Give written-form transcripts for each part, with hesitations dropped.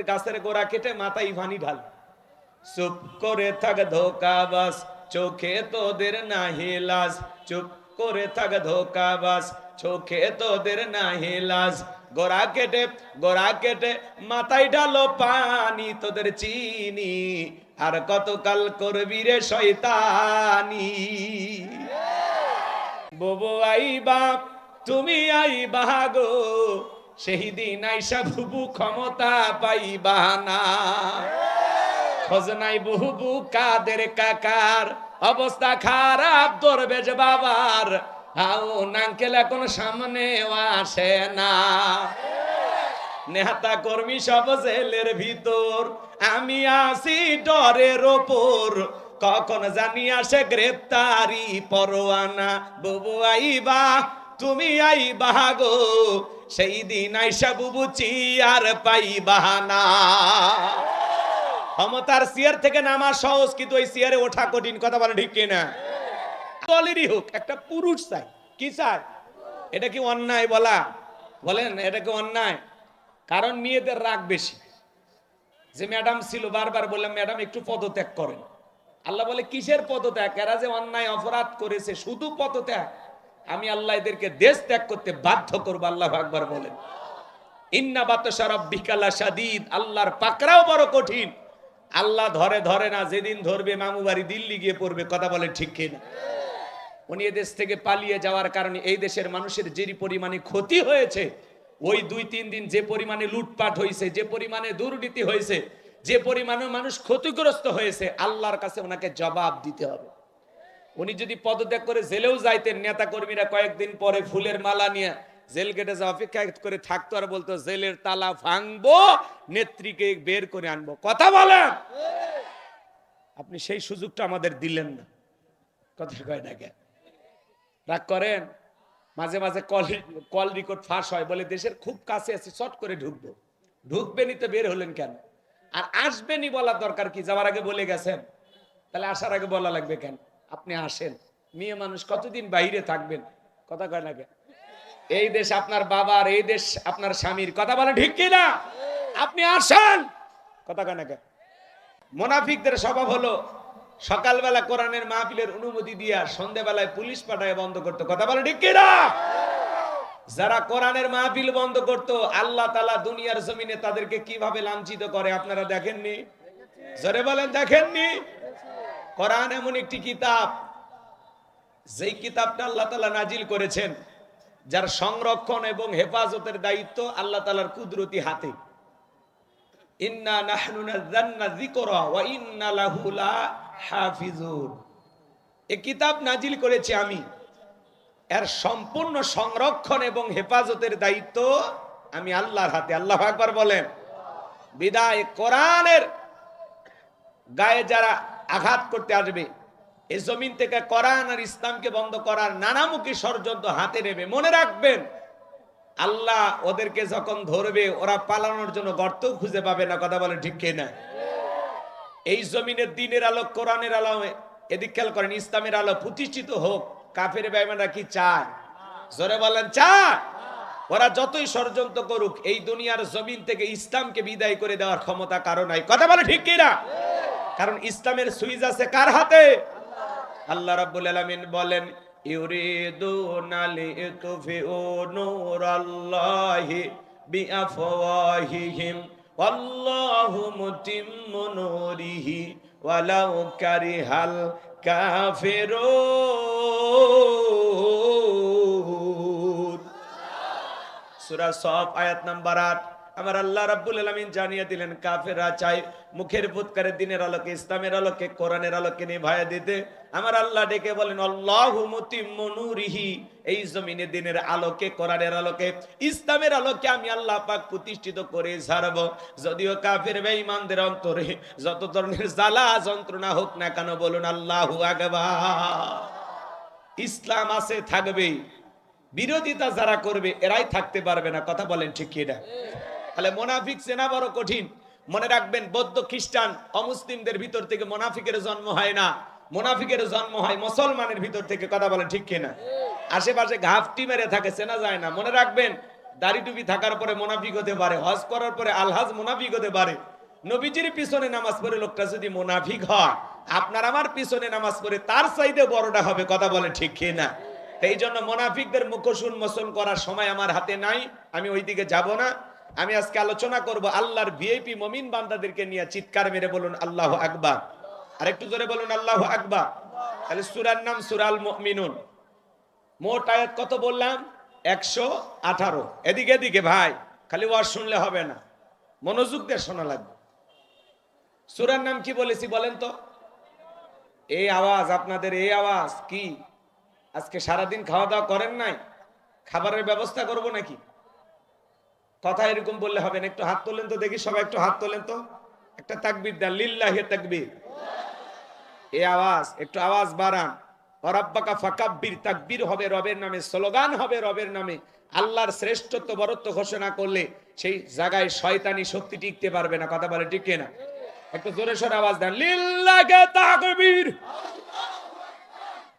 গাছের গোড়া কেটে মাথায় পানি ঢাল। চুপ করে থাক ধোঁকাবাজ, চোখে তোদের নাহি লাজ। চুপ করে থাক ধোঁকাবাজ, চোখে তোদের নাহি লাজ। গোড়া কেটে মাথায় ঢালো পানি, তোদের চিনি আর কতকাল করবি রে শয়তানি। বুবু আইবা, তুমি আইবা গো, সেই দিন আইসা বুবু ক্ষমতা পাইবা না। খোঁজ নাই বুবু কাদের কাকার, অবস্থা খারাপ দরবেশ বাবার। হাও নাঙ্কেল এখন সামনেও আসে না। নেতা কর্মী সব জেলের ভিতর, আমি আসি ডরের ওপর। কখন জানি আসে গ্রেপ্তারি পরোয়ানা। বুবু আইবা, তুমি আইবা গো, সেই দিন আইসা বুবু চিয়ার পাইবা না। ক্ষমতার চেয়ার থেকে নামা সহজ, কিন্তু ওই চেয়ারে ওঠা কঠিন। কথা বলে ঠিক কিনা? দলেরই হোক, একটা পুরুষ চাই। কি চাই? এটা কি অন্যায় বলা? বলেন এটা কি অন্যায়? কারণ মেয়েদের রাগ বেশি। যে ম্যাডাম ছিল, বারবার বললাম ম্যাডাম একটু পদত্যাগ করেন। আল্লাহ বলে কিসের পদত্যাগ? এরা যে অন্যায় অপরাধ করেছে, শুধু পদত্যাগ। আমি আল্লাহ এদেরকে দেশ ত্যাগ করতে বাধ্য করবো। আল্লাহু আকবার বলেন। ইন্না বাতশা রাব্বিকা লাশাদীদ, আল্লাহর পাকড়াও বড় কঠিন। আল্লাহ ধরে না, যেদিন ধরবে মামু বাড়ি দিল্লি গিয়ে পড়বে। কথা বলেন ঠিক কিনা? উনি এদেশ থেকে পালিয়ে যাওয়ার কারণে এই দেশের মানুষের যে পরিমাণে ক্ষতি হয়েছে, ওই 2-3 দিন যে পরিমাণে লুটপাট হয়েছে, যে পরিমাণে দুর্নীতি হয়েছে, যে পরিমাণে মানুষ ক্ষতিগ্রস্ত হয়েছে, আল্লাহর কাছে ওনাকে জবাব দিতে হবে। উনি যদি পদত্যাগ করে জেলেও যাইতেন, নেতা কর্মীরা কয়েকদিন পরে ফুলের মালা নিয়ে জেল গেটে যা অপেক্ষা করে থাকতো, আর বলতো জেলের তালা ভাঙবো, নেত্রীকে বের করে আনবো। কথা বলেন। আপনি সেই সুযোগটা আমাদের দিলেন না। কথা কয় না কেন? রাগ করেন? মাঝে মাঝে কল রেকর্ড ফাঁস হয়, বলে দেশের খুব কাছে আছি, চট করে ঢুকবো। ঢুকবেনই তো বের হলেন কেন? আর আসবেনই বলার দরকার কি? যাওয়ার আগে বলে গেছেন, তাহলে আসার আগে বলা লাগবে কেন? আপনি আসেন। মেয়ে মানুষ কতদিন বাইরে থাকবেন? কথা কয় না কেন? এই দেশ আপনার বাবার, এই দেশ আপনার স্বামীর। কথা বলে ঠিক কিনা? আপনি আসেন। কথা কয় না কেন? মুনাফিকদের স্বভাব হলো সকালবেলা কোরআনের মাহফিলের অনুমতি দিয়া সন্ধ্যাবেলায় পুলিশ পাঠায় বন্ধ করতো। কথা বলে ঠিক কিনা? যারা কোরআনের মাহফিল বন্ধ করতো, আল্লাহ তাআলা দুনিয়ার জমিনে তাদেরকে কিভাবে লাঞ্ছিত করে আপনারা দেখেননি? জোরে বলেন, দেখেননি? কোরআন এমন একটি কিতাব, যেই কিতাবটা আল্লাহ তাআলা নাজিল করেছেন, যার সংরক্ষণ এবং হেফাজতের দায়িত্ব আল্লাহ তাআলার কুদরতি হাতে। ইন্না নাহনু নাযালনা যিকরা ওয়া ইন্না লাহু লাহাফিজুন। এই কিতাব নাজিল করেছি আমি, এর সম্পূর্ণ সংরক্ষণ এবং হেফাজতের দায়িত্ব আমি আল্লাহর হাতে। আল্লাহু আকবার বলেন। বিদায় কোরআনের গায়ে যারা আঘাত করতে আসবে, এই জমিন থেকে কোরআন আর ইসলামকে বন্ধ করার নানামুখী ষড়যন্ত্র হাতে নেবে, মনে রাখবেন আল্লাহ ওদেরকে যখন ধরবে, ওরা পালানোর জন্য গর্ত খুঁজে পাবে না। কথা বলে ঠিক কিনা? এই জমিনের দিনের আলো, কোরআনের আলো, এদিক খেয়াল করেন, ইসলামের আলো প্রতিষ্ঠিত হোক। কাফের বেঈমানরা কি চায়? জোরে বলেন, চায়? ওরা যতই ষড়যন্ত্র করুক, এই দুনিয়ার জমিন থেকে ইসলামকে বিদায় করে দেওয়ার ক্ষমতা কারো নাই। কথা বলে ঠিক কিনা? কারণ ইসলামের সুইচ আছে কার হাতে? আল্লাহ রাব্বুল আলামিন বলেন, ইউরিদুনা লিতুফিউ নূরাল্লাহি বিআফওয়াহিহিম ওয়াল্লাহু মুতিম্মু নূরিহি ওয়ালাউ কারিহাল কাফিরুন। সূরা সফ আয়াত নাম্বার 8। আমার আল্লাহ রাব্বুল আলামিন জানিয়ে দিলেন, কাফেররা চায় মুখের ফুৎকারে দিনের আলোকে, ইসলামের আলোকে, কোরআনের আলোকে নিভায়া দিতে। আমার আল্লাহ ডেকে বলেন, আল্লাহু মুতিম্মু নূরিহি, এই জমিনে দিনের আলোকে, কোরআনের আলোকে, ইসলামের আলোকে আমি আল্লাহ পাক প্রতিষ্ঠিত করে ছাড়ব। যদিও কাফের বেঈমানদের অন্তরে যত ধরনের জ্বালা যন্ত্রণা হোক না কেন, বলুন আল্লাহু আকবার। ইসলাম আছে, থাকবে। বিরোধিতা যারা করবে, এরাই থাকতে পারবে না। কথা বলেন ঠিক কি না? তাহলে মুনাফিক চেনা বড় কঠিন। মনে রাখবেন, বৌদ্ধ খ্রিস্টান অমুসলিমদের ভিতর থেকে মুনাফিকের জন্ম হয় না, মুনাফিকের জন্ম হয় মুসলমানের ভিতর থেকে। কথা বলেন ঠিক কিনা? আশেপাশে ঘাপটি মেরে থাকে, চেনা যায় না। মনে রাখবেন, দাড়ি টুপি থাকার পরে মুনাফিক হতে পারে, হজ করার পরে আলহাজ মুনাফিক হতে পারে। নবীজির পিছনে নামাজ পড়ে লোকটা যদি মুনাফিক হয়, আপনার আমার পিছনে নামাজ পড়ে তার চাইতে বড়টা হবে। কথা বলে ঠিক কি না? এই জন্য মুনাফিকদের মুখোশ উন্মোচন করার সময় আমার হাতে নাই, আমি ওইদিকে যাব না। আমি আজকে আলোচনা করব আল্লাহর ভিআইপি মুমিন বান্দাদেরকে নিয়ে। চিৎকার মেরে বলুন আল্লাহু আকবার। আর একটু জোরে বলুন আল্লাহু আকবার। তাহলে সূরার নাম সূরাল মুমিনুন। মোট আয়াত কত বললাম? 118। এদিকে এদিকে ভাই, খালি ওয়াজ শুনলে হবে না, মনোযোগ দিয়ে শোনা লাগবে। সূরার নাম কি বলেছি বলেন তো? এই আওয়াজ, আপনাদের এই আওয়াজ কি? আজকে সারাদিন খাওয়া দাওয়া করেন নাই? খাবারের ব্যবস্থা করব নাকি? কথা এরকম বললে হবে না। একটু হাত তোলেন তো দেখি, সবাই একটু হাত তোলেন তো, একটা তাকবীর দেন, লিল্লাহি তাকবীর। এই আওয়াজ একটু আওয়াজ বাড়ান। রব্বাকা ফাকাব্বির, তাকবীর হবে রবের নামে, স্লোগান হবে রবের নামে। আল্লাহর শ্রেষ্ঠত্ব বরত্ব ঘোষণা করলে সেই জায়গায় শয়তানি শক্তি টিকতে পারবে না। কথা বলে ঠিক না? একটু জোরে সোরে আওয়াজ দেন, লিল্লাহি তাকবীর।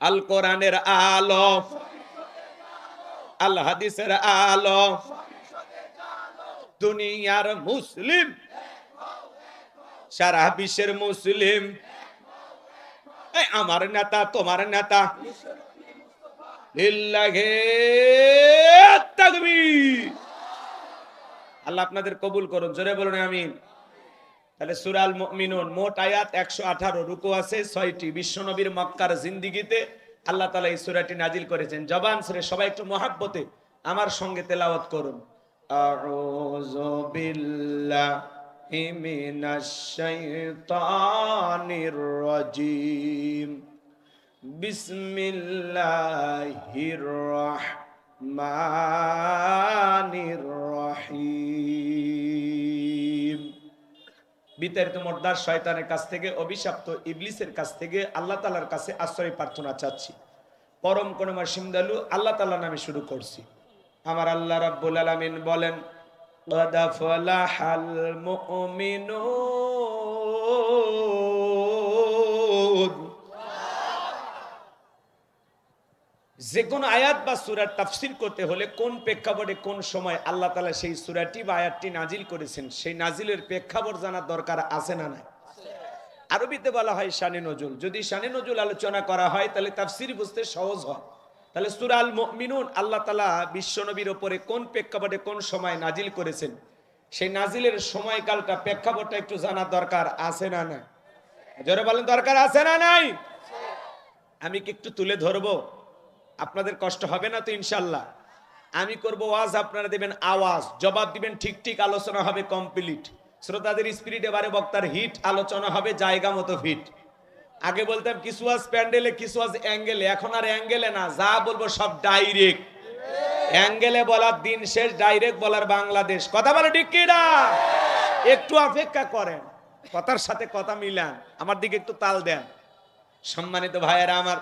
আল কোরআনের আলো, আল হাদিসের আলো, দুনিয়ার মুসলিম, সারা বিশ্বের মুসলিম, আমার নেতা তোমার নেতা, লিল্লাহি তাকবীর। আল্লাহ আপনাদের কবুল করুন, জোরে বলুন আমিন। তাহলে সূরাল মুমিনুন মোট আয়াত 118, রুকু আছে 6টি। বিশ্বনবীর মক্কার জিন্দেগিতে আল্লাহ তাআলা এই সূরাটি নাজিল করেছেন। জবান ছেড়ে সবাই একটু মহাব্বতে আমার সঙ্গে তেলাওয়াত করুন। আউযু বিল্লাহি মিনাশ শাইতানির রাজীম, বিসমিল্লাহির রাহমানির রহিম। বিতাড়িত মর্দার শয়তানের কাছ থেকে, অভিশপ্ত ইবলিসের কাছ থেকে আল্লাহ তাআলার কাছে আশ্রয় প্রার্থনা চাচ্ছি। পরম করুণাময় সিমদালু আল্লাহ তাআলার নামে শুরু করছি। আমার আল্লাহ রাব্বুল আলামিন বলেন, قد أفلح المؤمنون। যে কোন আয়াত বা সূরার তাফসীর করতে হলে কোন প্রেক্ষাপটে কোন সময় আল্লাহ তাআলা সেই সূরাটি বা আয়াতটি নাজিল করেছেন, সেই নাজিলের প্রেক্ষাপট জানার দরকার আছে না নাই? আরবিতে বলা হয় শানে নজুল। যদি শানে নজুল আলোচনা করা হয় তাহলে তাফসীর বুঝতে সহজ হয়। তাহলে সূরা আল মুমিনুন আল্লাহ তাআলা বিশ্বনবীর উপরে কোন প্রেক্ষাপটে কোন সময় নাজিল করেছেন, সেই নাজিলের সময়কালটা প্রেক্ষাপটটা একটু জানার দরকার আছে না নাই? জোরে বলেন, দরকার আছে না নাই? আমি কি একটু তুলে ধরবো? আপনাদের কষ্ট হবে না তো ইনশাল্লাহ? আমি করব ওয়াজ, আপনারা দেবেন আওয়াজ, জবাব দিবেন ঠিক ঠিক, আলোচনা হবে কমপ্লিট। শ্রোতাদের স্পিরিট এবারে বক্তার হিট, আলোচনা হবে জায়গা মতো ফিট। আগে বলতাম কিছু আজ প্যান্ডেলে, কিছু আজ অ্যাঙ্গেলে, এখন আর অ্যাঙ্গেলে না, যা বলবো সব ডাইরেক্ট। অ্যাঙ্গেলে বলার দিন শেষ, ডাইরেক্ট বলার বাংলাদেশ। কথা বলে ঠিক কি না? একটু অপেক্ষা করেন, কথার সাথে কথা মিলান, আমার দিকে একটু তাল দেন। সম্মানিত ভাইয়েরা আমার,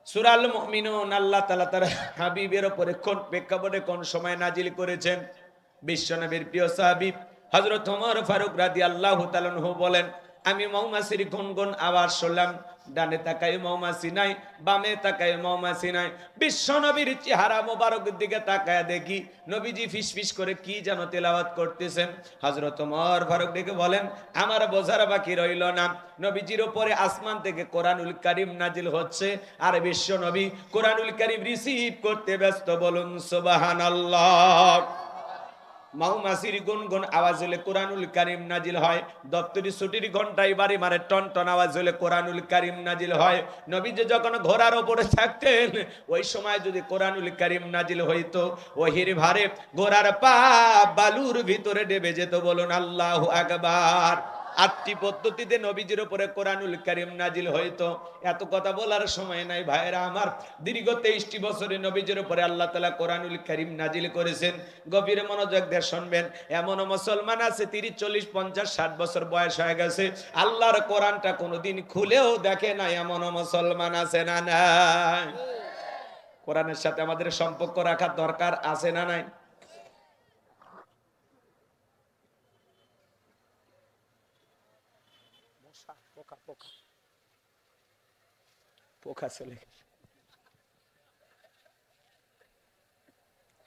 সূরা আল মুমিনুন আল্লাহ তাআলা তার হাবিবের উপরে কোন প্রেক্ষাপটে কোন সময় নাজিল করেছেন? বিশ্বনবীর প্রিয় সাহাবী হযরত ওমর ফারুক রাদিয়াল্লাহু তাআলা আনহু বলেন, আমি মৌমাছির গুনগুন আওয়াজ শুনলাম। ডানে তাকাই মৌমাছি নাই, বামে তাকাই মৌমাছি নাই। বিশ্বনবীর চেহারা মোবারকের দিকে তাকায় দেখি নবীজি ফিসফিস করে কি যেন তেলাওয়াত করতেছেন। হযরত ওমর ফারুক ডেকে বলেন, আমার বোঝার বাকি রইল না, নবীজির উপরে আসমান থেকে কোরআনুল কারীম নাজিল হচ্ছে, আর বিশ্বনবী কোরআনুল কারীম রিসিভ করতে ব্যস্ত। বলুন সুবহানাল্লাহ। মৌমাছির গুনগুন আওয়াজ হলে কোরআনুল কারীম নাজিল হয়। দপ্তরি ছুটির ঘন্টায় বাড়ি মারে টন টন আওয়াজ হলে কোরআনুল কারীম নাজিল হয়। নবীজি যখন ঘোড়ার উপরে থাকতেন, ওই সময় যদি কোরআনুল কারীম নাজিল হইতো, ওহির ভারে ঘোড়ার পা বালুর ভিতরে ডেবে যেত। বলুন আল্লাহু আকবার। 8টি পদ্ধতিতে নবীজির উপরে কোরআনুল কারীম নাজিল হইতো। এত কথা বলার সময় নাই ভাইরা আমার। দীর্ঘ 23টি বছরে নবীজির উপরে আল্লাহ তাআলা কোরআনুল কারীম নাজিল করেছেন। গভীর মনোযোগ দিয়ে শুনবেন। এমন মুসলমান আছে 30, 40, 50, 60 বছর বয়স হয়ে গেছে, আল্লাহর কোরআনটা কোনোদিন খুলেও দেখে না, এমন মুসলমান আছে না নাই? কোরআনের সাথে আমাদের সম্পর্ক রাখার দরকার আছে না নাই? পোকা চলে গেছে।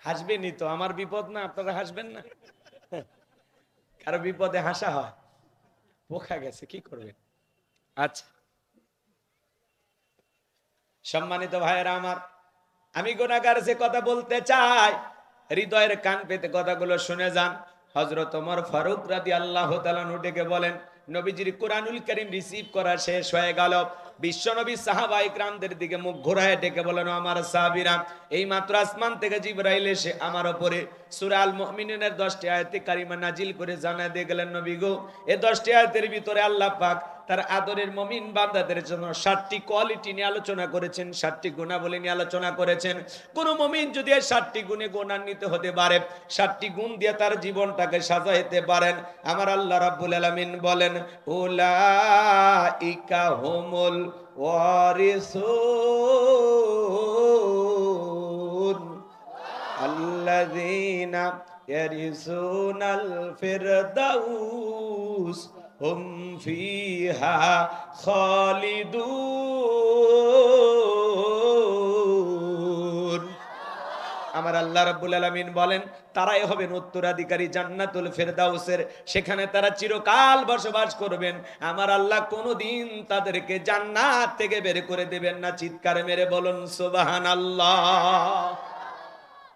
হাসবেনই তো, আমার বিপদ না, আপনারা হাসবেন না? কারো বিপদে হাসা হয়? পোখা গেছে, কি করবেন? আচ্ছা, সম্মানিত ভাইয়েরা আমার, আমি গুনাহগার যে কথা বলতে চাই, হৃদয়ের কান পেতে কথাগুলো শুনে যান। হযরত ওমর ফারুক রাদিয়াল্লাহু তাআলা ডেকে বলেন, নবীজির কোরআনুল কারীম রিসিভ করা শেষ হয়ে গেল। বিশ্বনবী সাহাবায়ে কিরামদের দিকে মুখ ঘোরায় ডেকে বলেন, আমার সাহাবীরা, এই মাত্র আসমান থেকে জিবরাইল এসে আমার উপরে সূরা আল মুমিনুনের 10টি আয়াতে কারিমা নাজিল করে জানায় দিয়ে গেলেন, নবী গো, এই 10টি আয়াতের ভিতরে আল্লাহ পাক তার আদরের মুমিন বান্দাদের জন্য 7টি কোয়ালিটি নিয়ে আলোচনা করেছেন, 7টি গুণাবলী নিয়ে আলোচনা করেছেন। কোন মুমিন যদি এই 7টি গুণে গুণান্বিত হতে পারে, 7টি গুণ দিয়ে তার জীবনটাকে সাজাইতে পারেন, আমার আল্লাহ রাব্বুল আলামিন বলেন, উলাইকা হুমুল ওয়ারিসুন আল্লাযীনা ইয়ারিসুনাল ফিরদাউস হুম ফিহা খালিদুন। আমার আল্লাহ রাব্বুল আলামিন বলেন, তারাই হবেন উত্তরাধিকারী জান্নাতুল ফেরদাউসের, সেখানে তারা চিরকাল বসবাস করবেন। আমার আল্লাহ কোনোদিন তাদেরকে জান্নাত থেকে বের করে দেবেন না। চিৎকার মেরে বলুন সুবহানাল্লাহ।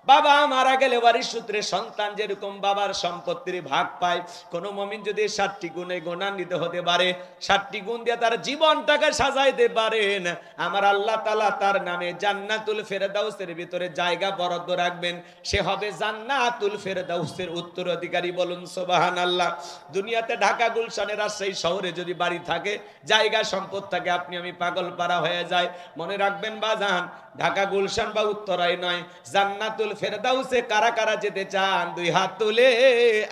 বাবা মারা গেলে ওয়ারিশ সূত্রে সন্তান যেরকম বাবার সম্পত্তির ভাগ পায়, কোন মুমিন যদি 7টি গুণে গুণান্বিত হতে পারে, 7টি গুণ দিয়ে তার জীবনটাকে সাজাইতে পারেন, আমার আল্লাহ তাআলা তার নামে জান্নাতুল ফেরদাউসের ভিতরে জায়গা বরাদ্দ রাখবেন। সে হবে জান্নাতুল ফেরদাউসের উত্তরাধিকারী। বলুন সুবহানাল্লাহ। দুনিয়াতে ঢাকা, গুলশানে, রাজশাহী শহরে যদি বাড়ি থাকে, জায়গা সম্পদ থাকে, আপনি আমি পাগল পারা হয়ে যায়, মনে রাখবেন বাজান, ঢাকা, গুলশান বা উত্তরায় নয়, জান্নাতুল ফেরদাউসে কারা কারা যেতে চান? 2 হাত তুলে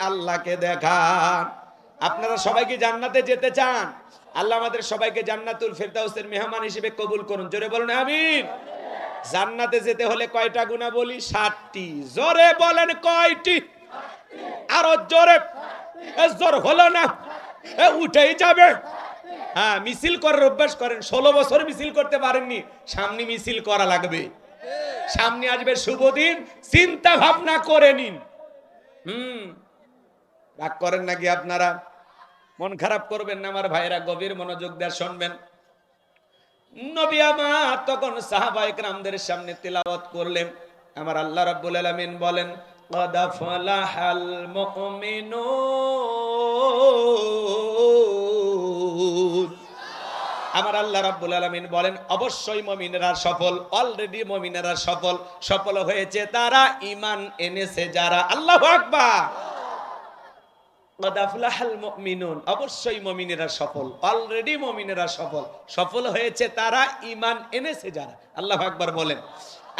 আল্লাহকে দেখান। আপনারা সবাই কি জান্নাতে যেতে চান? আল্লাহ আমাদের সবাইকে জান্নাতুল ফেরদাউসের মেহমান হিসেবে কবুল করুন। জোরে বলুন আমিন। জান্নাতে যেতে হলে কয়টা গুনাহ বলি? 7টি। জোরে বলেন কয়টি? আরো জোরে। জোর হলো না, উঠেই যাবে। হ্যাঁ, মিছিল করার অভ্যাস করেন। 16 বছর মিছিল করতে পারেননি, সামনে মিছিল করা লাগবে। সামনে আসবে শুভ দিন, চিন্তা ভাবনা করে নিন। রাগ করেন নাকি আপনারা? মন খারাপ করবেন না আমার ভাইরা, গভীর মনোযোগ দিয়ে শুনবেন। নবী আমার তখন সাহাবায়ে কেরামদের সামনে তিলাওয়াত করলেন। আমার আল্লাহ রাব্বুল আলামিন বলেন, قد أفلح المؤمنون। আমার আল্লাহ রাব্বুল আলামিন বলেন, অবশ্যই মুমিনেরা সফল, অলরেডি মুমিনেরা সফল। সফল হয়েছে তারা ঈমান এনেছে যারা। আল্লাহু আকবার। قد أفلح المؤمنون, অবশ্যই মুমিনেরা সফল, অলরেডি মুমিনেরা সফল। সফল হয়েছে তারা ঈমান এনেছে যারা। আল্লাহু আকবার বলেন।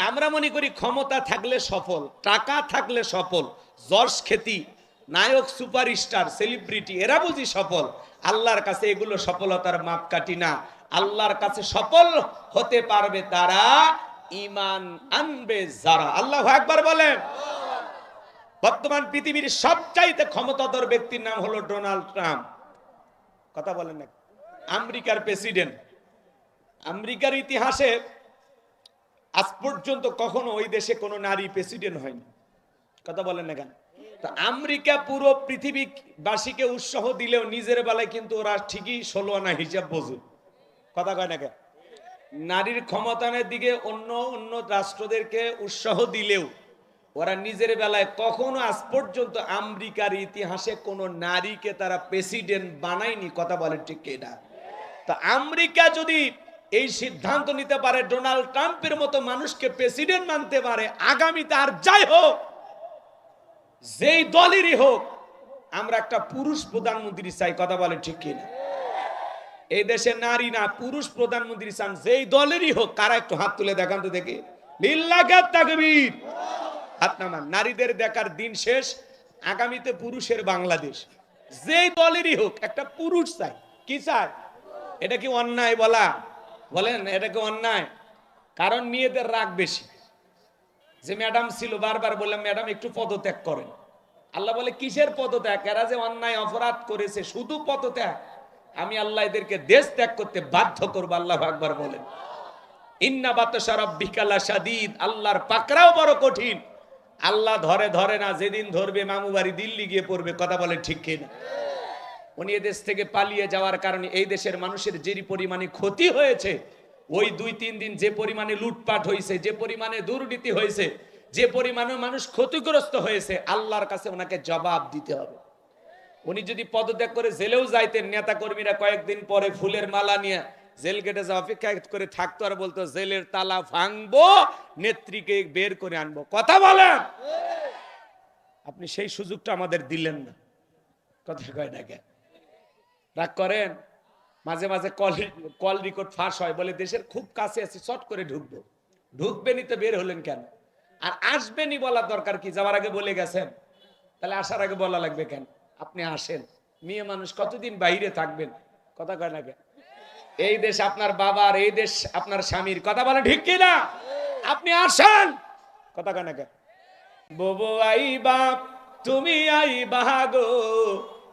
আমরা মনে করি ক্ষমতা থাকলে সফল, টাকা থাকলে সফল, যশ খ্যাতি, নায়ক, সুপারস্টার, সেলিব্রিটি, এরা বুঝি সফল। আল্লাহর কাছে এগুলো সফলতার মাপকাঠি না। আল্লাহর কাছে সফল হতে পারবে তারা ঈমান আনবে যারা। আল্লাহু আকবার বলেন। বর্তমান পৃথিবীর সবচাইতে ক্ষমতাধর ব্যক্তির নাম হলো ডোনাল্ড ট্রাম্প। কথা বলেন না? আমেরিকার প্রেসিডেন্ট। আমেরিকার ইতিহাসে আজ পর্যন্ত কখনো ওই দেশে কোনো নারী প্রেসিডেন্ট হয়নি। কথা বলেন না কেন? তো আমেরিকা পুরো পৃথিবীবাসীকে উৎসাহ দিলেও নিজের বেলায় কিন্তু ওরা ঠিকই 16 আনা হিসাব বোঝে। কথা কয় না কেন? নারীর ক্ষমতায়নের দিকে অন্য অন্য রাষ্ট্রদেরকে উৎসাহ দিলেও ওরা নিজের বেলায় কখনো আজ পর্যন্ত আমেরিকার ইতিহাসে কোনো নারীকে তারা প্রেসিডেন্ট বানায়নি। কথা বলেন ঠিক কিনা? তো আমেরিকা যদি এই সিদ্ধান্ত নিতে পারে, ডোনাল্ড ট্রাম্পের মতো মানুষকে প্রেসিডেন্ট মানতে পারে, আগামীতে আর যাই হোক, যেই দলেরই হোক, আমরা একটা পুরুষ প্রধানমন্ত্রী চাই। কথা বলে ঠিক কিনা? এই দেশে নারী না, পুরুষ প্রধানমন্ত্রী চান, যেই দলেরই হোক। কারা একটু হাত তুলে দেখান তো দেখি। লিল্লাহি তাকবীর। হাত নামান। নারীদের দেখার দিন শেষ, আগামীতে পুরুষের বাংলাদেশ। যেই দলেরই হোক, একটা পুরুষ চাই। কি চাই? এটা কি অন্যায় বলা? বলেন এটা কি অন্যায়? কারণ মেয়েদের রাগ বেশি। যে ম্যাডাম ছিল, বারবার বললাম ম্যাডাম একটু পদত্যাগ করেন। আল্লাহ বলে কিসের পদত্যাগ? এরা যে অন্যায় অপরাধ করেছে, শুধু পদত্যাগ। আমি আল্লাহ এদেরকে দেশ ত্যাগ করতে বাধ্য করবো। আল্লাহু আকবার বলেন। ইন্না বাতশা রাব্বিকা লাশাদীদ, আল্লাহর পাকড়াও বড় কঠিন। আল্লাহ ধরে ধরে না, যেদিন ধরবে মামু বাড়ি দিল্লি গিয়ে পড়বে। কথা বলে ঠিক কিনা? উনি এদেশ থেকে পালিয়ে যাওয়ার কারণে এই দেশের মানুষের যে পরিমাণে ক্ষতি হয়েছে, ওই 2-3 দিন যে পরিমাণে লুটপাট হয়েছে, যে পরিমাণে দুর্নীতি হয়েছে, যে পরিমাণে মানুষ ক্ষতিগ্রস্ত হয়েছে, আল্লাহর কাছে ওনাকে জবাব দিতে হবে। উনি যদি পদত্যাগ করে জেলেও যাইতেন, নেতা কর্মীরা কয়েকদিন পরে ফুলের মালা নিয়ে জেল গেটে যা অপেক্ষা করে থাকতো আর বলতো জেলের তালা ভাঙবো, নেত্রীকে বের করে আনবো। কথা বলেন, আপনি সেই সুযোগটা আমাদের দিলেন না। কথা কয় না কেন? রাগ করেন? মাঝে মাঝে কল রেকর্ড ফাঁস হয়, বলে দেশের খুব কাছে আছি, চট করে ঢুকবো। ঢুকবেনই তো বের হলেন কেন? আর আসবেনই বলার দরকার কি? যাওয়ার আগে বলে গেছেন, তাহলে আসার আগে বলা লাগবে কেন? আপনি আসেন, মেয়ে মানুষ কতদিন বাইরে থাকবেন? কথা কয় না কেন? এই দেশ আপনার বাবার, এই দেশ আপনার স্বামীর। কথা বলে ঠিক কিনা? আপনি আসেন, কথা কয় না কেন? ববু আই বাপ তুমি আই বাহাগো,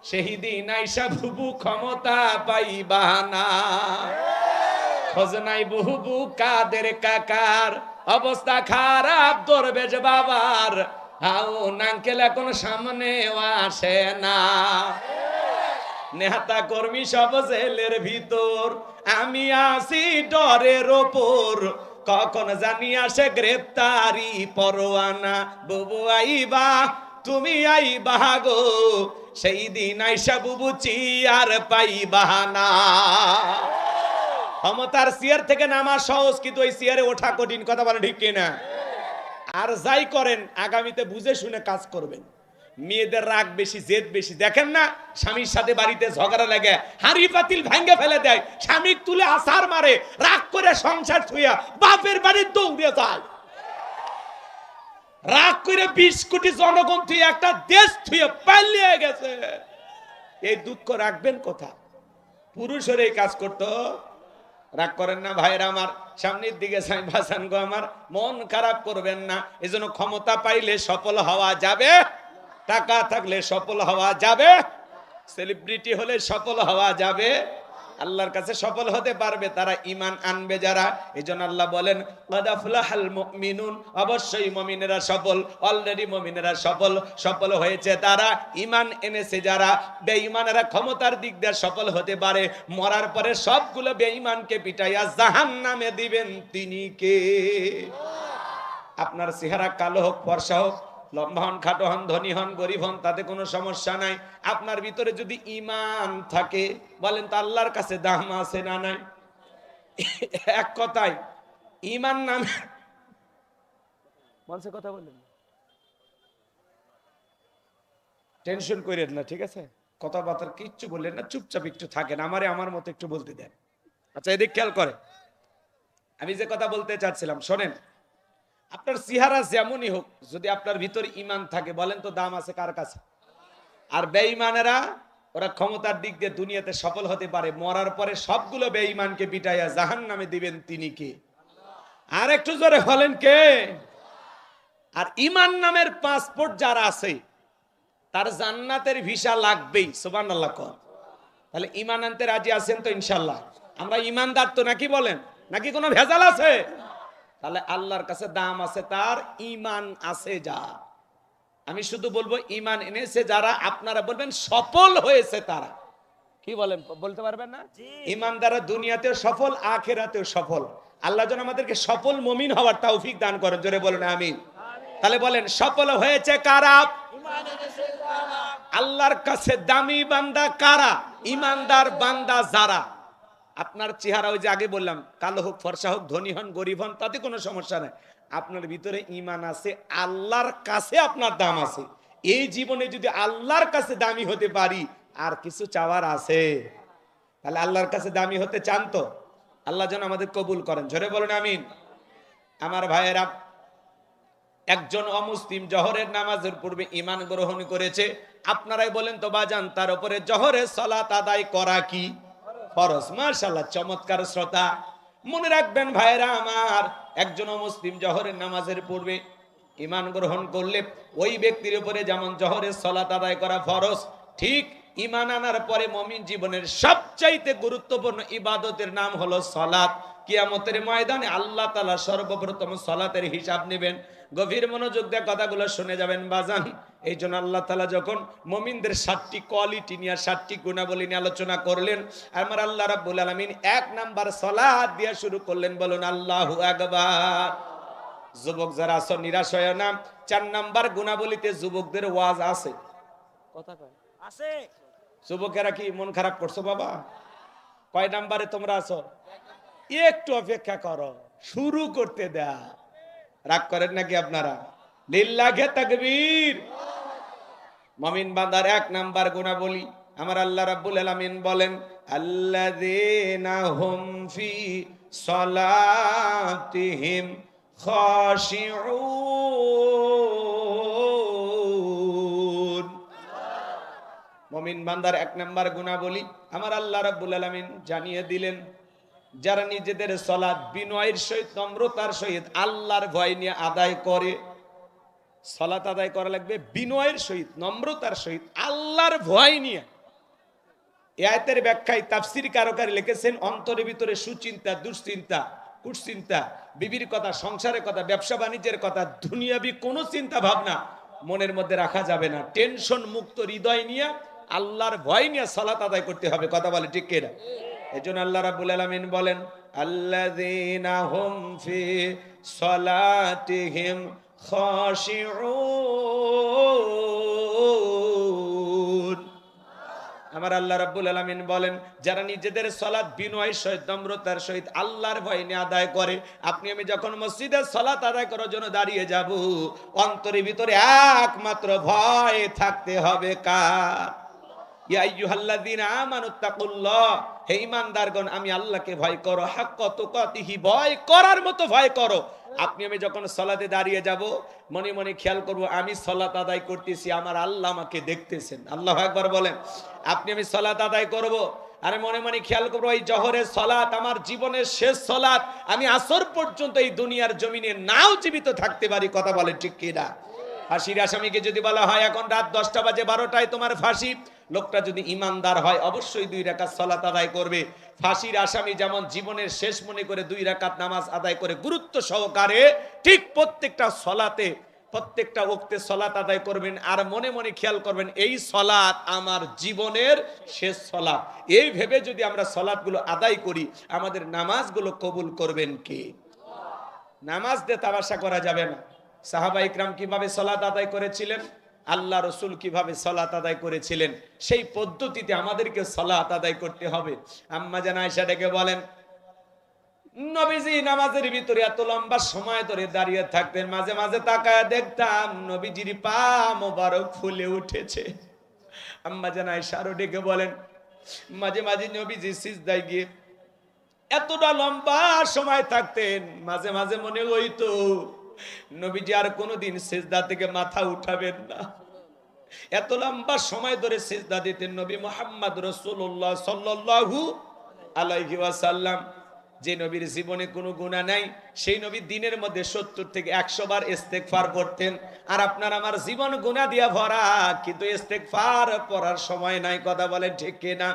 সেই দিন আইসা বুবু ক্ষমতা পাইবা না। খোঁজ নাই বুবু কাদের কাকার, অবস্থা খারাপ দরবেশ বাবার, হাও নাঙ্কেল এখন সামনে আসে না। নেতা কর্মী সব জেলের ভিতর, আমি আসি ডরের ওপর, কখন জানি আসে গ্রেপ্তারি পরোয়ানা। বুবু আইবা তুমি আইবা গো, সেই দিন আইসা বুবু চিয়ার পাইবা না। ক্ষমতার চেয়ার থেকে নামা সহজ, কিন্তু ওই চেয়ারে ওঠা কঠিন। কথা বলে ঠিক কিনা? আর যাই করেন আগামীতে বুঝে শুনে কাজ করবেন। মেয়েদের রাগ বেশি, জেদ বেশি। দেখেন না, স্বামীর সাথে বাড়িতে ঝগড়া লাগে, হাড়ি পাতিল ভাঙ্গে ফেলে দেয়, স্বামী তুলে আছার মারে, রাগ করে সংসার ছুঁয়া বাপের বাড়ি দৌড়ে যায়। রাগ করে 20 কোটি জনগণ থুয়ে একটা দেশ থুয়ে পালিয়ে গেছে। এই দুঃখ রাখবেন কোথা? পুরুষের এই কাজ করতো। রাগ করেন না ভাইরা আমার, সামনের দিকে ভাসান গো আমার, মন খারাপ করবেন না। এজন্য ক্ষমতা পাইলে সফল হওয়া যাবে, টাকা থাকলে সফল হওয়া যাবে, সেলিব্রিটি হলে সফল হওয়া যাবে, আল্লাহর কাছে সফল হতে পারবে তারা ঈমান আনবে যারা। এজন্য আল্লাহ বলেন ক্বাদ আফলাহাল মুমিনুন, অবশ্যই মুমিনেরা সফল, অলরেডি মুমিনেরা সফল হয়েছে তারা, ঈমান এনেছে যারা। বেঈমানেরা ক্ষমতার দিক দিয়ে সফল হতে পারে, মরার পরে সবগুলো বেঈমানকে পিটাইয়া জাহান্নামে দিবেন তিনি কে? আপনার চেহারা কালো হোক, ফর্সা হোক, লম্বা হন, খাটো হন, ধনী হন, গরিব হন, তাতে কোনো সমস্যা নাই। আপনার ভিতরে যদি ঈমান থাকে, বলেন তো আল্লাহর কাছে দাম আছে না নাই? এক কথায় ঈমান নামে বলছে, কথা বললেন, টেনশন করেন না, ঠিক আছে? কথাবার্তা কিচ্ছু বললেন না, চুপচাপ একটু থাকেন, আমার মতো একটু বলতে দেন। আচ্ছা, এদিক খেয়াল করে, আমি যে কথা বলতে চাচ্ছিলাম শোনেন। আপনার চেহারা যেমনই হোক, যদি আপনার ভিতরে ঈমান থাকে, বলেন তো দাম আছে কার কাছে? আর বেঈমানেরা, ওরা ক্ষমতার দিক দিয়ে দুনিয়াতে সফল হতে পারে, মরার পরে সবগুলো বেঈমানকে পিটাইয়া জাহান্নামে দিবেন তিনি কে? আর একটু জোরে বলেন কে? আর ঈমান নামের পাসপোর্ট যার আছে, তার জান্নাতের ভিসা লাগবেই। সুবহানাল্লাহ কর। তাহলে ঈমান আনতে রাজি আছেন তো? ইনশাআল্লাহ আমরা ঈমানদার তো, নাকি বলেন? নাকি কোনো ভেজাল আছে? তাহলে আল্লাহর কাছে দাম আছে তার, ঈমান আছে যা। আমি শুধু বলবো ঈমান এনেছে যারা, আপনারা বলবেন সফল হয়েছে তারা। কি বলেন, বলতে পারবেন না? ঈমানদাররা দুনিয়াতেও সফল, আখিরাতেও সফল। আল্লাহ যেন আমাদেরকে সফল মুমিন হওয়ার তৌফিক দান করেন। জোরে বলেন আমিন। তাহলে বলেন সফল হয়েছে কারা? আল্লাহর কাছে দামি বান্দা কারা? ঈমানদার বান্দা যারা। আপনার চেহারা ওই যে আগে বললাম, কালো হোক, ফর্সা হোক, ধনী হন, গরিব হন, তাতে কোনো সমস্যা নাই। আপনার ভিতরে ঈমান আছে, আল্লাহর কাছে আপনার দাম আছে। এই জীবনে যদি আল্লাহর কাছে দামি হতে পারি, আর কিছু চাওয়ার আছে? তাহলে আল্লাহর কাছে দামি হতে চান তো? আল্লাহ যেন আমাদের কবুল করেন। জোরে বলেন আমিন। আমার ভাইয়েরা, একজন অমুসলিম জহরের নামাজের পূর্বে ঈমান গ্রহণ করেছে। আপনারাই বলেন তো বাজান, তার উপরে জহরের সালাত আদায় করা কি ফরজ? মাশাআল্লাহ, চমৎকার শ্রোতা। মনে রাখবেন ভাইরা আমার, একজন মুসলিম জহরের নামাজের পূর্বে ঈমান গ্রহণ করলে ওই ব্যক্তির উপরে যেমন জহরের সালাত আদায় করা ফরজ, ঠিক ঈমান আনার পরে মুমিন জীবনের সবচাইতে গুরুত্বপূর্ণ ইবাদতের নাম হলো সালাত। কিয়ামতের ময়দানে আল্লাহ তাআলা সর্বপ্রথম সালাতের হিসাব নেবেন। গভীর মনোযোগ দিয়ে কথাগুলো শুনে যাবেন বাজান। এই জন্য আল্লাহ তাআলা যখন মুমিনদের 7টি কোয়ালিটি নিয়ে 7টি গুণাবলী নিয়ে আলোচনা করলেন, আমার আল্লাহ রাব্বুল আলামিন 1 নাম্বার সালাত দিয়ে শুরু করলেন। বলুন আল্লাহু আকবার। যুবক যারা আছো নিরাশ হয় না, 4 নাম্বার গুণাবলীতে যুবকদের ওয়াজ আছে। কথা কয় আছে? যুবকেরা কি মন খারাপ করছো বাবা? কয় নাম্বারে তোমরা আছো? একটু অপেক্ষা করো, শুরু করতে দাও। রাগ করেন নাকি আপনারা? লিল্লাহে তাকবীর। মুমিন বান্দার 1 নাম্বার গুণাবলী আমার আল্লাহ রাব্বুল আলামিন বলেন, আল্লাযীনা হুম ফি সালাতিহিম খাশিউন। মুমিন বান্দার 1 নাম্বার গুণাবলী আমার আল্লাহ রাব্বুল আলামিন জানিয়ে দিলেন, যারা নিজেদের সালাত বিনয়ের সহিত নম্রতার সহিত আল্লাহর ভয় নিয়ে আদায় করে। সালাত আদায় করা লাগবে বিনয়ের সহিত নম্রতার সহিত আল্লাহর ভয় নিয়ে। এই আয়াতের ব্যাখ্যায় তাফসীর কারকারী লিখেছেন, অন্তরের ভিতরে সুচিন্তা, দুশ্চিন্তা, কুচিন্তা, বিবির কথা, সংসারের কথা, ব্যবসা বাণিজ্যের কথা, দুনিয়াবি কোনো চিন্তা ভাবনা মনের মধ্যে রাখা যাবে না। টেনশন মুক্ত হৃদয় নিয়ে আল্লাহর ভয় নিয়ে সালাত আদায় করতে হবে। কথা বলে ঠিক কিনা? এজন্য আল্লাহ রাব্বুল আলামিন বলেন, আল্লাযীনা হুম ফি সালাতিহিম খাশিউন। আমার আল্লাহ রাব্বুল আলামিন বলেন, যারা নিজেদের সালাত বিনয়ের সহিত নম্রতার সহিত আল্লাহর ভয় নিয়ে আদায় করে। আপনি আমি যখন মসজিদে সালাত আদায় করার জন্য দাঁড়িয়ে যাব, অন্তরের ভিতরে একমাত্র ভয় থাকতে হবে কার? ইয়া আইয়ুহাল্লাযীনা আমানুত্তাকুল্লাহ, হে ঈমানদারগণ আমি আল্লাহকে ভয় করো, হাক্কা তুকাতিহি, ভয় করার মতো ভয় করো। আপনি আমি যখন সালাতে দাঁড়িয়ে যাব, মনে মনে খেয়াল করব আমি সালাত আদায় করতেছি, আমার আল্লাহ আমাকে দেখতেছেন। আল্লাহু আকবার বলেন। আপনি আমি সালাত আদায় করব, আরে মনে মনে খেয়াল করবো এই জোহরের সালাত আমার জীবনের শেষ সালাত, আমি আসর পর্যন্ত এই দুনিয়ার জমিনে নাও জীবিত থাকতে পারি। কথা বলে ঠিক কিনা? ফাঁসির আসামিকে যদি বলা হয় এখন রাত 10টা বাজে 12টায় তোমার ফাঁসি, লোকটা যদি ইমানদার হয় অবশ্যই 2 রাকাত সালাত আদায় করবে। ফাঁসির আসামি যেমন জীবনের শেষ মনে করে 2 রাকাত নামাজ আদায় করে গুরুত্ব সহকারে, ঠিক প্রত্যেকটা সালাতে প্রত্যেকটা ওয়াক্তে সালাত আদায় করবেন। আর মনে মনে খেয়াল করবেন এই সালাত আমার জীবনের শেষ সালাত। এই ভেবে যদি আমরা সালাতগুলো আদায় করি, আমাদের নামাজগুলো কবুল করবেন কে? নামাজ দিয়ে তামাশা করা যাবে না। সাহাবা ইকরাম কিভাবে সালাত আদায় করেছিলেন, আল্লাহ রসুল কিভাবে সালাত আদায় করেছিলেন, সেই পদ্ধতিতে আমাদেরকে সালাত আদায় করতে হবে। আম্মা জান আয়েশা ডেকে বলেন, নবীজি নামাজের ভিতরে এত লম্বা সময় ধরে দাঁড়িয়ে থাকতেন, মাঝে মাঝে তাকায় দেখতাম নবীজির পা মোবারক ফুলে উঠেছে। আম্মা জান আয়েশা আরো ডেকে বলেন, মাঝে মাঝে নবীজি সিজদায় গিয়ে এতটা লম্বা সময় থাকতেন, মাঝে মাঝে মনে হইতো নবীজি আর কোনোদিন সিজদা থেকে মাথা উঠাবেন না। এত লম্বা সময় ধরে সিজদা দিতেন নবী মুহাম্মদ রাসূলুল্লাহ সাল্লাল্লাহু আলাইহি ওয়াসাল্লাম। যে নবীর জীবনে কোনো গুনাহ নাই, সেই নবী দিনের মধ্যে 70 থেকে 100 বার ইস্তেগফার করতেন। আর আপনার আমার জীবন গুনাহ দিয়া ভরা, কিন্তু ইস্তেগফার পড়ার সময় নাই। কথা বলেন ঠিক কিনা?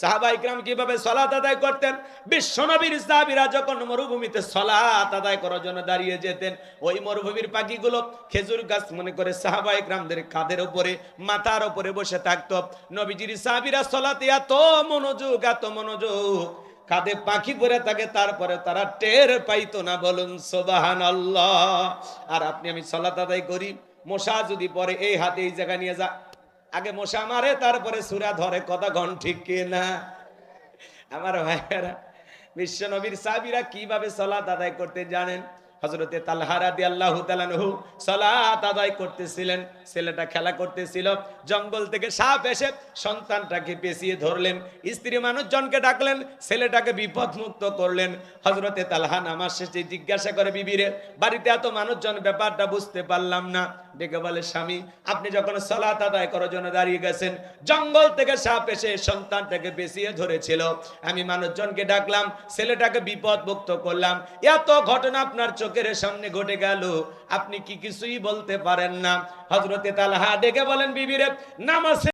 সাহাবা ইকরাম কিভাবে সালাত আদায় করতেন? বিশ্বনবীর সাহাবীরা যখন মরুভূমিতে সালাত আদায় করার জন্য দাঁড়িয়ে যেতেন, ওই মরুভূমির পাখিগুলো খেজুর গাছ মনে করে সাহাবা ইকরামদের কাঁধের উপরে, মাথার উপরে বসে থাকতো। নবীজির সাহাবীরা সালাতে এত মনোযোগ, এত মনোযোগ, কাঁধে পাখি পরে থাকে, তারপরে তারা টের পাইতো না। বলুন সুবহানাল্লাহ। আর আপনি আমি সালাত আদায় করি, মশা যদি পরে এই হাতে এই জায়গা নিয়ে যা, আগে মশা মারে তারপরে সূরা ধরে। কথা ঘন ঠিক কিনা? আমার ভাইয়েরা, বিশ্ব নবীর সাহাবীরা কিভাবে সালাত আদায় করতে জানেন? হযরতে তালহা রাদিয়াল্লাহু তাআলা আনহু সালাত আদায় করতেছিলেন, ছেলেটা খেলা করতেছিল, জঙ্গল থেকে সাপ এসে সন্তানটাকে পেঁচিয়ে ধরলেন, স্ত্রী মানুষজনকে ডাকলেন, ছেলেটাকে বিপদমুক্ত করলেন। হযরতে তালহা নামাজ শেষে জিজ্ঞাসা করে বিবিরে, বাড়িতে এত মানুষজন, ব্যাপারটা বুঝতে পারলাম না। ডেকে বলে, স্বামী আপনি যখন সালাত আদায় করার জন্য দাঁড়িয়ে গেছেন, জঙ্গল থেকে সাপ এসে সন্তানটাকে পেঁচিয়ে ধরেছিল, আমি মানুষজনকে ডাকলাম, ছেলেটাকে বিপদমুক্ত করলাম, এত ঘটনা আপনার চোখের সামনে ঘটে গেল, আপনি কি কিছুই বলতে পারেন না? হযরতে তালহা ডেকে বলেন, বিবিরে নামাজ